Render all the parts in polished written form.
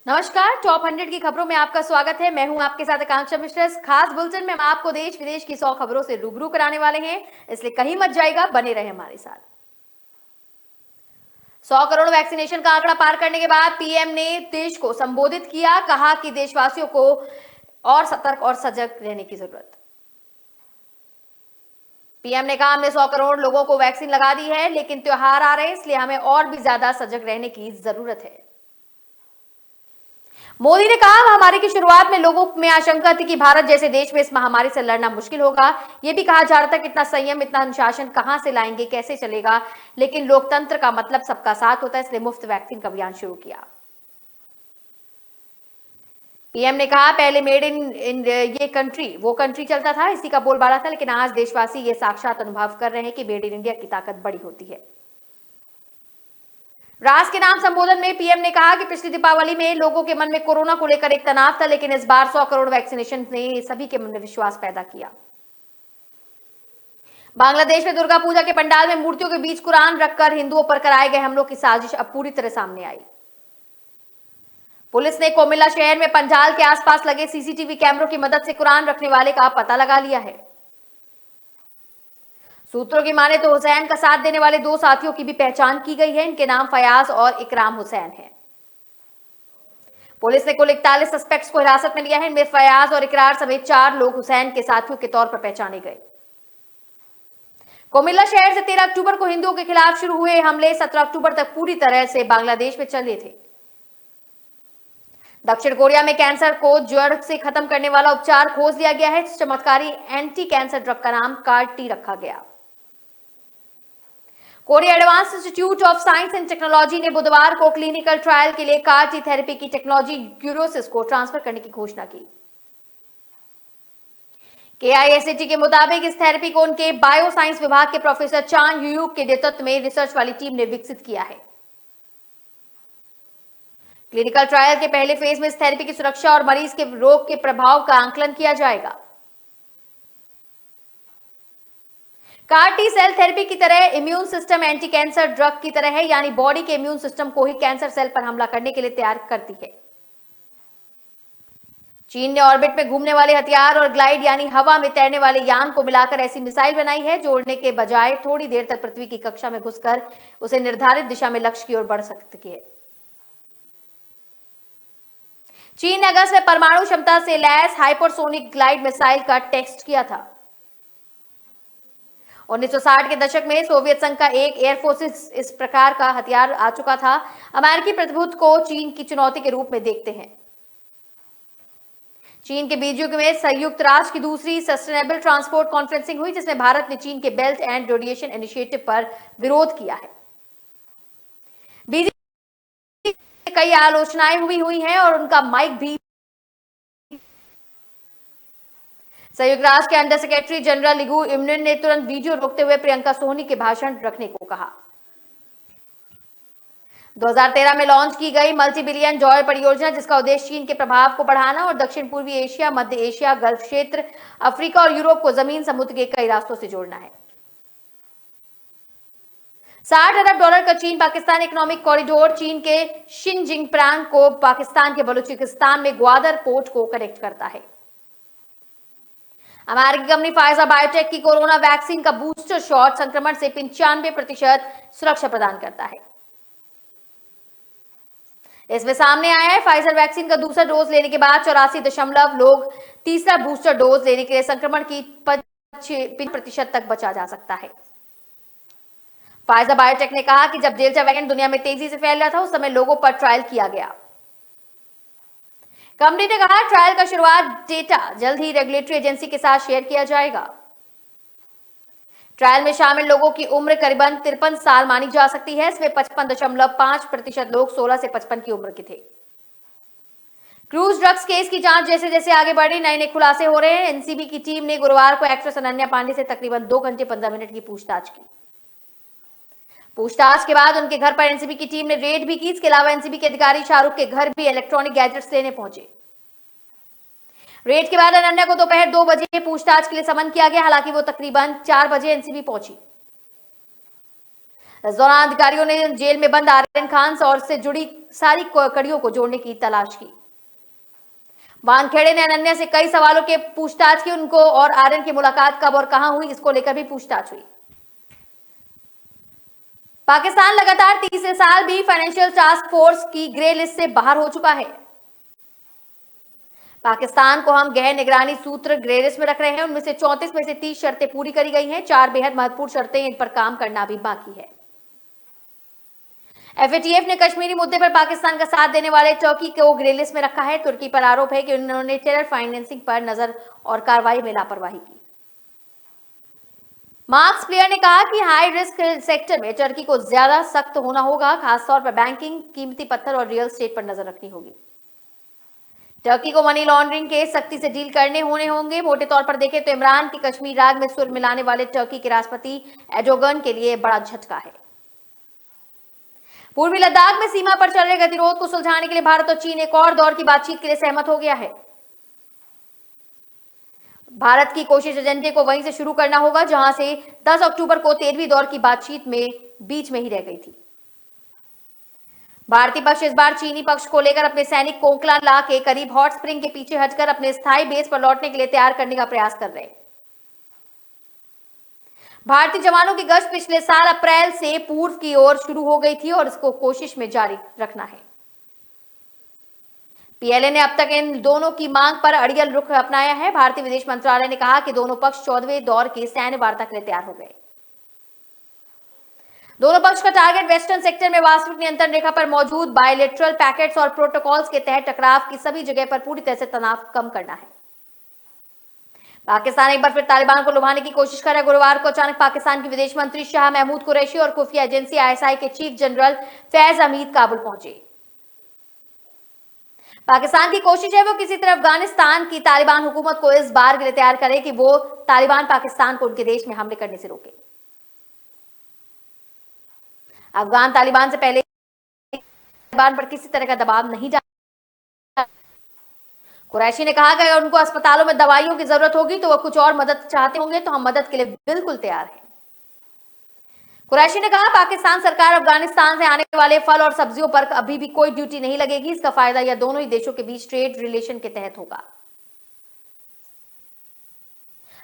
नमस्कार। टॉप 100 की खबरों में आपका स्वागत है। मैं हूं आपके साथ आकांक्षा मिश्रा। इस खास बुलेटिन में हम आपको देश विदेश की 100 खबरों से रूबरू कराने वाले हैं, इसलिए कहीं मत जाइएगा, बने रहे हमारे साथ। 100 करोड़ वैक्सीनेशन का आंकड़ा पार करने के बाद पीएम ने देश को संबोधित किया, कहा कि देशवासियों को और सतर्क और सजग रहने की जरूरत। पीएम ने कहा, हमने 100 करोड़ लोगों को वैक्सीन लगा दी है, लेकिन त्योहार आ रहे हैं, इसलिए हमें और भी ज्यादा सजग रहने की जरूरत है। मोदी ने कहा, महामारी की शुरुआत में लोगों में आशंका थी कि भारत जैसे देश में इस महामारी से लड़ना मुश्किल होगा। यह भी कहा जा रहा था कि इतना संयम, इतना अनुशासन कहां से लाएंगे, कैसे चलेगा, लेकिन लोकतंत्र का मतलब सबका साथ होता है, इसलिए मुफ्त वैक्सीन का अभियान शुरू किया। पीएम ने कहा, पहले मेड इन ये कंट्री वो कंट्री चलता था, इसी का बोलबाला था, लेकिन आज देशवासी ये साक्षात अनुभव कर रहे हैं कि मेड इन इंडिया की ताकत बड़ी होती है। राष्ट्र के नाम संबोधन में पीएम ने कहा कि पिछली दीपावली में लोगों के मन में कोरोना को लेकर एक तनाव था, लेकिन इस बार 100 करोड़ वैक्सीनेशन ने सभी के मन में विश्वास पैदा किया। बांग्लादेश में दुर्गा पूजा के पंडाल में मूर्तियों के बीच कुरान रखकर हिंदुओं पर कराए गए हमलों की साजिश अब पूरी तरह सामने आई। पुलिस ने कोमिल्ला शहर में पंजाल के आसपास लगे सीसीटीवी कैमरों की मदद से कुरान रखने वाले का पता लगा लिया है। सूत्रों की माने तो हुसैन का साथ देने वाले दो साथियों की भी पहचान की गई है। इनके नाम फयाज और इकराम हुसैन है। पुलिस ने कुल 41 सस्पेक्ट्स को हिरासत में लिया है। इनमें फयाज और इकरार समेत 4 लोग हुसैन के साथियों के तौर पर पहचाने गए। कोमिल्ला शहर से 13 अक्टूबर को हिंदुओं के खिलाफ शुरू हुए हमले 17 अक्टूबर तक पूरी तरह से बांग्लादेश में चले थे। दक्षिण कोरिया में कैंसर को जड़ से खत्म करने वाला उपचार खोज लिया गया है। चमत्कारी एंटी कैंसर ड्रग का नाम CAR-T रखा गया। Korea advance institute of science and technology ने बुधवार को क्लिनिकल ट्रायल के लिए CAR-T थेरेपी की टेक्नोलॉजी क्यूरोसिस को ट्रांसफर करने की घोषणा की। KISAT के मुताबिक इस थेरेपी को उनके बायो साइंस विभाग के प्रोफेसर चांग यूयूक के नेतृत्व में रिसर्च वाली टीम ने विकसित किया है। क्लिनिकल ट्रायल के पहले फेज में इस थेरेपी की सुरक्षा और मरीज के रोग के प्रभाव का आंकलन किया जाएगा। CAR-T सेल थेरेपी की तरह immune system anti cancer drug की तरह है, यानी बॉडी के इम्यून सिस्टम को ही कैंसर सेल पर हमला करने के लिए तैयार करती है। चीन ने ऑर्बिट में घूमने वाले हथियार और ग्लाइड यानी हवा में तैरने वाले यान को मिलाकर ऐसी मिसाइल बनाई है जो उड़ने के बजाय थोड़ी देर तक पृथ्वी की कक्षा में घुसकर उसे निर्धारित दिशा में लक्ष्य की ओर बढ़ सकती है। चीन ने अगस्त में परमाणु क्षमता से लैस हाइपरसोनिक ग्लाइड मिसाइल का टेस्ट किया था। 1960 के दशक में सोवियत संघ का एक एयरफोर्स इस प्रकार का हथियार आ चुका था। अमेरिकी प्रतिभूति को चीन की चुनौती के रूप में देखते हैं। चीन के बीजिंग में संयुक्त राष्ट्र की दूसरी सस्टेनेबल ट्रांसपोर्ट कॉन्फ्रेंसिंग हुई, जिसमें भारत ने चीन के बेल्ट एंड रोड इनिशिएटिव पर विरोध किया है। बीजिंग में कई आलोचनाएं हुई हैं और उनका माइक भी। संयुक्त राष्ट्र के अंडर सेक्रेटरी जनरल लिगू इमनिन ने तुरंत वीडियो रोकते हुए प्रियंका सोनी के भाषण रखने को कहा। 2013 में लॉन्च की गई मल्टी बिलियन डॉलर परियोजना, जिसका उद्देश्य चीन के प्रभाव को बढ़ाना और दक्षिण पूर्वी एशिया, मध्य एशिया, गल्फ क्षेत्र, अफ्रीका और यूरोप को जमीन समुद्र के कई रास्तों से जोड़ना है। 60 अरब डॉलर का चीन पाकिस्तान इकोनॉमिक कॉरिडोर चीन के शिनजिंगप्रांग को पाकिस्तान के बलूचिस्तान में ग्वादर पोर्ट को कनेक्ट करता है। अमेरिकी कंपनी फाइजर बायोटेक की कोरोना वैक्सीन का बूस्टर शॉट संक्रमण से 95% सुरक्षा प्रदान करता है। इसमें सामने आया है, फाइजर वैक्सीन का दूसरा डोज लेने के बाद 84% लोग तीसरा बूस्टर डोज लेने के लिए संक्रमण की 5% तक बचा जा सकता है। फाइजर बायोटेक ने कहा कि जब डेल्टा वेरिएंट दुनिया में तेजी से फैल रहा था, उस समय लोगों पर ट्रायल किया गया। कंपनी ने कहा, ट्रायल का शुरुआत डेटा जल्द ही रेगुलेटरी एजेंसी के साथ शेयर किया जाएगा। ट्रायल में शामिल लोगों की उम्र करीबन 53 साल मानी जा सकती है। इसमें 55.5% लोग 16 से 55 की उम्र के थे। क्रूज ड्रग्स केस की जांच जैसे जैसे आगे बढ़ी, नए नए खुलासे हो रहे हैं। एनसीबी की टीम ने गुरुवार को एक्ट्रेस अनन्या पांडे से तकरीबन 2 घंटे 15 मिनट की पूछताछ की। पूछताछ के बाद उनके घर पर एनसीबी की टीम ने रेड भी की। इसके अलावा एनसीबी के अधिकारी शाहरुख के घर भी इलेक्ट्रॉनिक गैजेट्स लेने पहुंचे। रेड के बाद अनन्या को दोपहर 2 बजे पूछताछ के लिए समन किया गया। हालांकि वो तकरीबन 4 बजे एनसीबी पहुंची। इस दौरान अधिकारियों ने जेल में बंद आर्यन खान और से जुड़ी सारी कड़ियों को जोड़ने की तलाश की। वानखेड़े ने अनन्या से कई सवालों के पूछताछ की। उनको और आर्यन की मुलाकात कब और कहां हुई, इसको लेकर भी पूछताछ हुई। पाकिस्तान लगातार तीसरे साल भी फाइनेंशियल टास्क फोर्स की ग्रे लिस्ट से बाहर हो चुका है। पाकिस्तान को हम गहन निगरानी सूत्र ग्रे लिस्ट में रख रहे हैं। उनमें से 34 में से 30 शर्तें पूरी करी गई हैं। 4 बेहद महत्वपूर्ण शर्तें, इन पर काम करना भी बाकी है। एफएटीएफ ने कश्मीरी मुद्दे पर पाकिस्तान का साथ देने वाले तुर्की को ग्रे लिस्ट में रखा है। तुर्की पर आरोप है कि उन्होंने टेरर फाइनेंसिंग पर नजर और कार्रवाई में लापरवाही की। मार्क्स प्लेयर ने कहा कि हाई रिस्क सेक्टर में तुर्की को ज्यादा सख्त होना होगा, खासतौर पर बैंकिंग, कीमती पत्थर और रियल एस्टेट पर नजर रखनी होगी। तुर्की को मनी लॉन्ड्रिंग के सख्ती से डील करने होंगे। मोटे तौर पर देखें तो इमरान की कश्मीर राग में सुर मिलाने वाले तुर्की के राष्ट्रपति एर्डोगन के लिए बड़ा झटका है। पूर्वी लद्दाख में सीमा पर चल रहे गतिरोध को सुलझाने के लिए भारत और चीन एक और दौर की बातचीत के लिए सहमत हो गया है। भारत की कोशिश एजेंडे को वहीं से शुरू करना होगा जहां से 10 अक्टूबर को 13वीं दौर की बातचीत में बीच में ही रह गई थी। भारतीय पक्ष इस बार चीनी पक्ष को लेकर अपने सैनिक कोकला ला के करीब हॉट स्प्रिंग के पीछे हटकर अपने स्थायी बेस पर लौटने के लिए तैयार करने का प्रयास कर रहे हैं। भारतीय जवानों की गश्त पिछले साल अप्रैल से पूर्व की ओर शुरू हो गई थी और इसको कोशिश में जारी रखना है। पीएलए ने अब तक इन दोनों की मांग पर अड़ियल रुख अपनाया है। भारतीय विदेश मंत्रालय ने कहा कि दोनों पक्ष 14वें दौर की सैन्य वार्ता के लिए तैयार हो गए। दोनों पक्ष का टारगेट वेस्टर्न सेक्टर में वास्तविक नियंत्रण रेखा पर मौजूद बायलैटरल पैकेट्स और प्रोटोकॉल्स के तहत टकराव की सभी जगह पर पूरी तरह से तनाव कम करना है। पाकिस्तान एक बार फिर तालिबान को लुभाने की कोशिश कर रहा है। गुरुवार को अचानक पाकिस्तान के विदेश मंत्री शाह महमूद कुरैशी और खुफिया एजेंसी आईएसआई के चीफ जनरल फैज हमीद काबुल पहुंचे। पाकिस्तान की कोशिश है वो किसी तरह अफगानिस्तान की तालिबान हुकूमत को इस बार के लिए तैयार करे कि वो तालिबान पाकिस्तान को उनके देश में हमले करने से रोके। अफगान तालिबान से पहले तालिबान पर किसी तरह का दबाव नहीं डाला। कुरैशी ने कहा कि अगर उनको अस्पतालों में दवाइयों की जरूरत होगी तो वो कुछ और मदद चाहते होंगे तो हम मदद के लिए बिल्कुल तैयार हैं। कुरैशी ने कहा पाकिस्तान सरकार अफगानिस्तान से आने वाले फल और सब्जियों पर अभी भी कोई ड्यूटी नहीं लगेगी। इसका फायदा यह दोनों ही देशों के बीच ट्रेड रिलेशन के तहत होगा।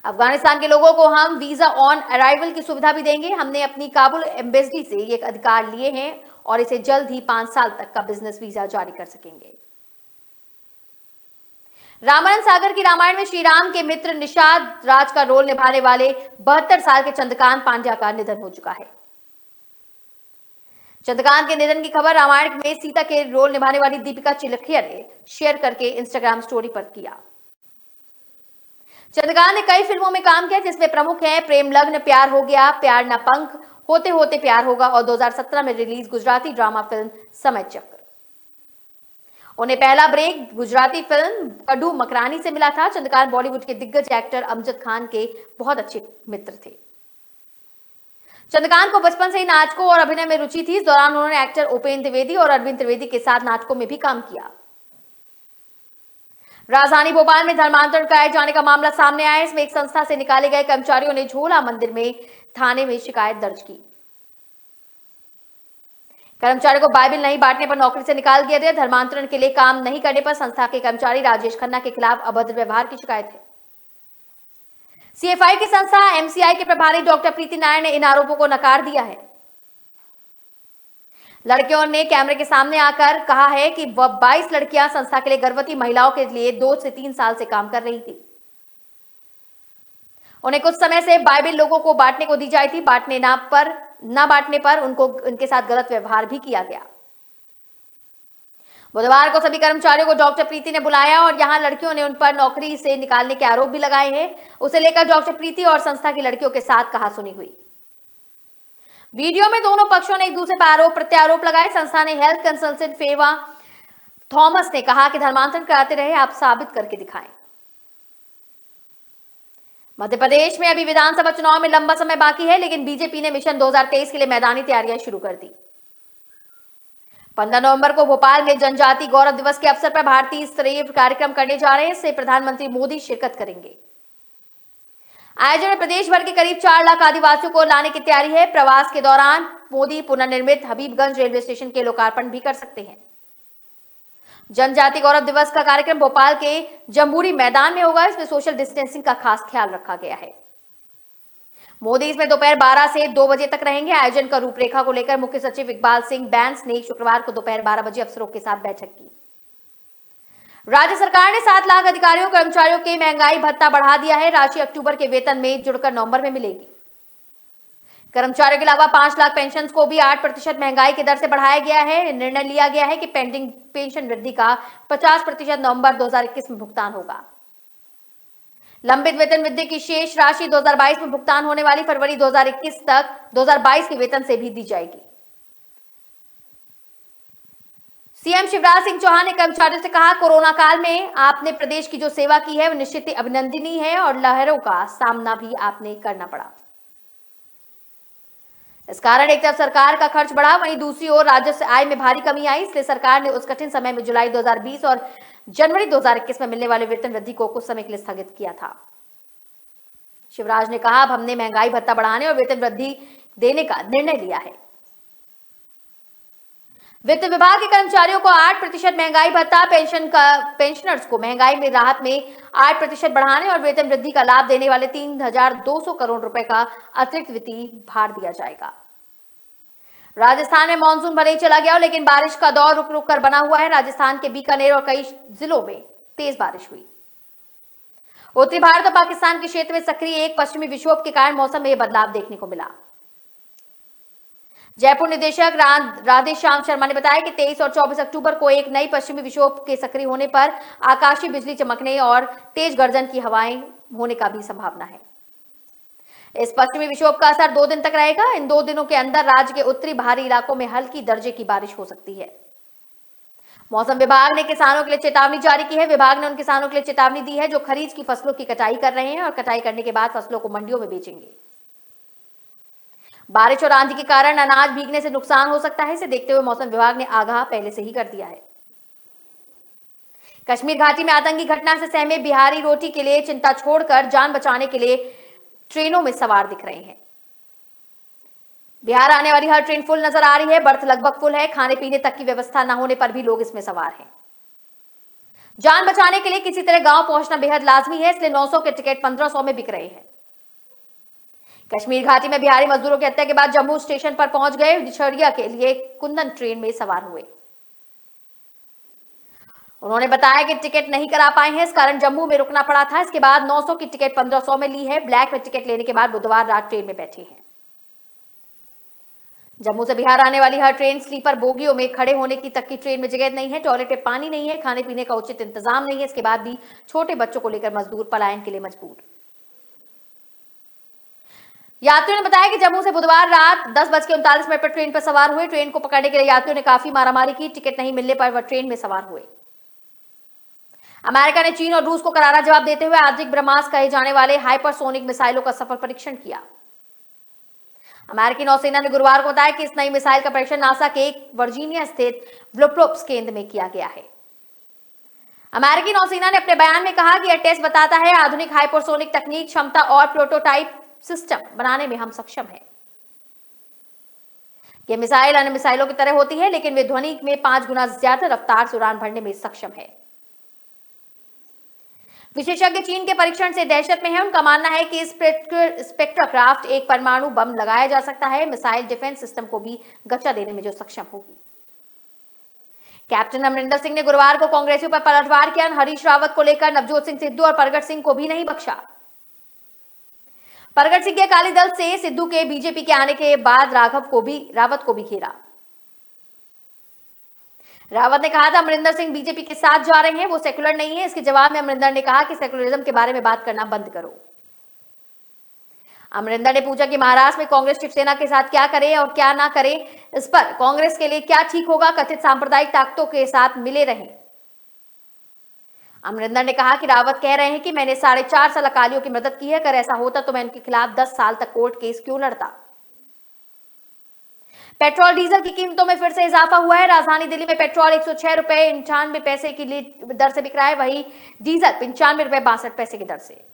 अफगानिस्तान के लोगों को हम वीजा ऑन अराइवल की सुविधा भी देंगे। हमने अपनी काबुल एम्बेसी से ये अधिकार लिए हैं और इसे जल्द ही 5 साल तक का बिजनेस वीजा जारी कर सकेंगे। रामानंद सागर की रामायण में श्री राम के मित्र निषाद राज का रोल निभाने वाले 72 साल के चंद्रकांत पांड्या का निधन हो चुका है। चंद्रकांत के निधन की खबर रामायण में सीता के रोल निभाने वाली दीपिका चिलखिया ने शेयर करके इंस्टाग्राम स्टोरी पर किया। चंद्रकांत ने कई फिल्मों में काम किया जिसमें प्रमुख है प्रेम लग्न, प्यार हो गया, प्यार न पंख, होते होते प्यार होगा और 2017 में रिलीज गुजराती ड्रामा फिल्म समय चक्र। उन्हें पहला ब्रेक गुजराती फिल्म कड्डू मकरानी से मिला था। चंद्रकांत बॉलीवुड के दिग्गज एक्टर अमजद खान के बहुत अच्छे मित्र थे। चंद्रकांत को बचपन से ही नाटकों और अभिनय में रुचि थी। इस दौरान उन्होंने एक्टर उपेंद्र त्रिवेदी और अरविंद त्रिवेदी के साथ नाटकों में भी काम किया। राजधानी भोपाल में धर्मांतरण कराए जाने का मामला सामने आया। इसमें एक संस्था से निकाले गए कर्मचारियों ने झोला मंदिर में थाने में शिकायत दर्ज की। कर्मचारी को बाइबल नहीं बांटने पर नौकरी से निकाल दिया गया। धर्मांतरण के लिए काम नहीं करने पर संस्था के कर्मचारी राजेश खन्ना के खिलाफ अभद्र व्यवहार की शिकायत है। सीएफआई की संस्था एमसीआई के प्रभारी डॉक्टर प्रीति नायर ने इन आरोपों को नकार दिया है। लड़कियों ने कैमरे के सामने आकर कहा है कि वह 22 लड़कियां संस्था के लिए गर्भवती महिलाओं के लिए 2 से 3 साल से काम कर रही थी। उन्हें कुछ समय से बाइबल लोगों को बांटने को दी जाती थी। न बांटने पर उनके साथ गलत व्यवहार भी किया गया। बुधवार को सभी कर्मचारियों को डॉक्टर प्रीति ने बुलाया और यहां लड़कियों ने उन पर नौकरी से निकालने के आरोप भी लगाए हैं। उसे लेकर डॉक्टर प्रीति और संस्था की लड़कियों के साथ कहासुनी हुई। वीडियो में दोनों पक्षों ने एक दूसरे पर आरोप प्रत्यारोप लगाए। संस्था ने हेल्थ कंसल्टेंट फेवा थॉमस ने कहा कि धर्मांतरण कराते रहे, आप साबित करके दिखाएं। मध्य प्रदेश में अभी विधानसभा चुनाव में लंबा समय बाकी है, लेकिन बीजेपी ने मिशन 2023 के लिए मैदानी तैयारियां शुरू कर दी। 15 नवंबर को भोपाल में जनजाति गौरव दिवस के अवसर पर भारतीय स्तरीय कार्यक्रम करने जा रहे हैं। इससे प्रधानमंत्री मोदी शिरकत करेंगे। आयोजन में प्रदेश भर के करीब 4 लाख आदिवासियों को लाने की तैयारी है। प्रवास के दौरान मोदी पुनर्निर्मित हबीबगंज रेलवे स्टेशन के लोकार्पण भी कर सकते हैं। जनजाति गौरव दिवस का कार्यक्रम भोपाल के जम्बूरी मैदान में होगा। इसमें सोशल डिस्टेंसिंग का खास ख्याल रखा गया है। मोदी इसमें दोपहर 12 से 2 बजे तक रहेंगे। आयोजन का रूपरेखा को लेकर मुख्य सचिव इकबाल सिंह बैंस ने शुक्रवार को दोपहर 12 बजे अफसरों के साथ बैठक की। राज्य सरकार ने 7 लाख अधिकारियों कर्मचारियों के महंगाई भत्ता बढ़ा दिया है। राशि अक्टूबर के वेतन में जुड़कर नवंबर में मिलेगी। कर्मचारियों के अलावा 5 लाख पेंशन को भी 8% महंगाई की दर से बढ़ाया गया है। निर्णय लिया गया है कि पेंडिंग पेंशन वृद्धि का 50% नवंबर 2021 में भुगतान होगा। लंबित वेतन वृद्धि की शेष राशि 2022 में भुगतान होने वाली फरवरी 2021 तक 2022 के वेतन से भी दी जाएगी। सीएम शिवराज सिंह चौहान ने कर्मचारियों से कहा, कोरोना काल में आपने प्रदेश की जो सेवा की है वह निश्चित ही अभिनंदनीय है और लहरों का सामना भी आपने करना पड़ा। इस कारण एक तरफ सरकार का खर्च बढ़ा, वहीं दूसरी ओर राजस्व आय में भारी कमी आई। इसलिए सरकार ने उस कठिन समय में जुलाई 2020 और जनवरी 2021 में मिलने वाले वेतन वृद्धि को कुछ समय के लिए स्थगित किया था। शिवराज ने कहा, अब हमने महंगाई भत्ता बढ़ाने और वेतन वृद्धि देने का निर्णय लिया है। वित्त विभाग के कर्मचारियों को 8% महंगाई भत्ता, पेंशनर्स को महंगाई में राहत में 8% बढ़ाने और वेतन वृद्धि का लाभ देने वाले 3,200 करोड़ रुपए का अतिरिक्त वित्तीय भार दिया जाएगा। राजस्थान में मानसून भले ही चला गया, लेकिन बारिश का दौर रुक रुक कर बना हुआ है। राजस्थान के बीकानेर और कई जिलों में तेज बारिश हुई। उत्तरी भारत और पाकिस्तान के क्षेत्र में सक्रिय एक पश्चिमी विक्षोभ के कारण मौसम में बदलाव देखने को मिला। जयपुर निदेशक राधेश्याम शर्मा ने बताया कि 23 और 24 अक्टूबर को एक नई पश्चिमी विक्षोभ के सक्रिय होने पर आकाशीय बिजली चमकने और तेज गर्जन की हवाएं होने का भी संभावना है। इस पश्चिमी विक्षोभ का असर 2 दिन तक रहेगा। इन 2 दिनों के अंदर राज्य के उत्तरी भारी इलाकों में हल्की दर्जे की बारिश हो सकती है। मौसम विभाग ने किसानों के लिए चेतावनी जारी की है। विभाग ने उन किसानों के लिए चेतावनी दी है जो खरीफ की फसलों की कटाई कर रहे हैं और कटाई करने के बाद फसलों को मंडियों में बेचेंगे। बारिश और आंधी के कारण अनाज भीगने से नुकसान हो सकता है। इसे देखते हुए मौसम विभाग ने आगाह पहले से ही कर दिया है। कश्मीर घाटी में आतंकी घटना से सहमे बिहारी रोटी के लिए चिंता छोड़कर जान बचाने के लिए ट्रेनों में सवार दिख रहे हैं। बिहार आने वाली हर ट्रेन फुल नजर आ रही है। बर्थ लगभग फुल है। खाने पीने तक की व्यवस्था न होने पर भी लोग इसमें सवार हैं। जान बचाने के लिए किसी तरह गांव पहुंचना बेहद लाजमी है, इसलिए 900 के टिकट 1500 में बिक रहे हैं। कश्मीर घाटी में बिहारी मजदूरों की हत्या के बाद जम्मू स्टेशन पर पहुंच गए दिशहरिया के लिए कुंदन ट्रेन में सवार हुए। उन्होंने बताया कि टिकट नहीं करा पाए हैं, इस कारण जम्मू में रुकना पड़ा था। इसके बाद 900 की टिकट 1500 में ली है। ब्लैक में टिकट लेने के बाद बुधवार रात ट्रेन में बैठे हैं। जम्मू से बिहार आने वाली हर ट्रेन स्लीपर बोगियों में खड़े होने की तक की ट्रेन में जगह नहीं है। टॉयलेट में पानी नहीं है। खाने पीने का उचित इंतजाम नहीं है। इसके बाद भी छोटे बच्चों को लेकर मजदूर पलायन के लिए मजबूर। यात्रियों ने बताया कि जम्मू से बुधवार रात 10:39 पर ट्रेन पर सवार हुए। ट्रेन को पकड़ने के लिए यात्रियों ने काफी मारामारी की। टिकट नहीं मिलने पर वह ट्रेन में सवार हुए। अमेरिका ने चीन और रूस को करारा जवाब देते हुए आधुनिक ब्रह्मास्त्र कहे जाने वाले हाइपरसोनिक मिसाइलों का सफल परीक्षण किया। अमेरिकी नौसेना ने गुरुवार को बताया कि इस नई मिसाइल का परीक्षण नासा के वर्जीनिया स्थित व्लुप्लोप्स केंद्र में किया गया है। अमेरिकी नौसेना ने अपने बयान में कहा कि यह टेस्ट बताता है आधुनिक हाइपरसोनिक तकनीक, क्षमता और प्रोटोटाइप सिस्टम बनाने में हम सक्षम हैं। यह मिसाइल अन्य मिसाइलों की तरह होती है, लेकिन वे ध्वनि में 5 गुना ज्यादा रफ्तार से उड़ान भरने में सक्षम है। विशेषज्ञ चीन के परीक्षण से दहशत में है। उनका मानना है कि इस स्पेक्ट्राक्राफ्ट एक परमाणु बम लगाया जा सकता है। मिसाइल डिफेंस सिस्टम को भी गच्चा देने में जो सक्षम होगी। कैप्टन अमरिंदर सिंह ने गुरुवार को कांग्रेसियों पर पलटवार किया। हरीश रावत को लेकर नवजोत सिंह सिद्धू और परगट सिंह को भी नहीं बख्शा। परगट सिंह के अकाली दल से सिद्धू के बीजेपी के आने के बाद रावत को भी घेरा। रावत ने कहा था अमरिंदर सिंह बीजेपी के साथ जा रहे हैं, वो सेकुलर नहीं है। इसके जवाब में अमरिंदर ने कहा कि सेकुलरिज्म के बारे में बात करना बंद करो। अमरिंदर ने पूछा कि महाराष्ट्र में कांग्रेस शिवसेना के साथ क्या करे और क्या ना करे, इस पर कांग्रेस के लिए क्या ठीक होगा, कथित सांप्रदायिक ताकतों के साथ मिले रहें। अमरिंदर ने कहा कि रावत कह रहे हैं कि मैंने 4.5 साल अकालियों की मदद की है, अगर ऐसा होता तो मैं उनके खिलाफ 10 साल तक कोर्ट केस क्यों लड़ता। पेट्रोल डीजल की कीमतों में फिर से इजाफा हुआ है। राजधानी दिल्ली में पेट्रोल 106 रुपए 95 पैसे की दर से बिक रहा है, वहीं डीजल 95 रुपए 62 पैसे की दर से।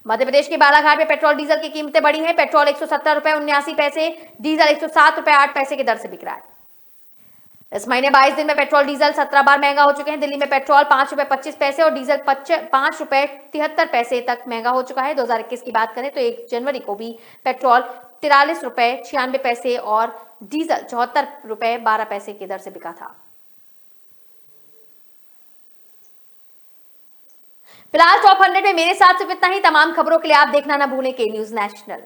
मध्य प्रदेश के बालाघाट में पेट्रोल डीजल की कीमतें बढ़ी हैं। पेट्रोल 170 रुपए 79 पैसे, डीजल 107 रुपए 8 पैसे की दर से बिक रहा है। इस महीने 22 दिन में पेट्रोल डीजल 17 बार महंगा हो चुके हैं। दिल्ली में पेट्रोल 5 रुपए 25 पैसे और डीजल 5 रुपए 73 पैसे तक महंगा हो चुका है। 2021 की बात करें तो 1 जनवरी को भी पेट्रोल 43 रुपए 96 पैसे और डीजल 74 रुपए 12 पैसे की दर से बिका था। फिलहाल टॉप 100 में मेरे साथ सिर्फ इतना ही। तमाम खबरों के लिए आप देखना ना भूलें के न्यूज नेशनल।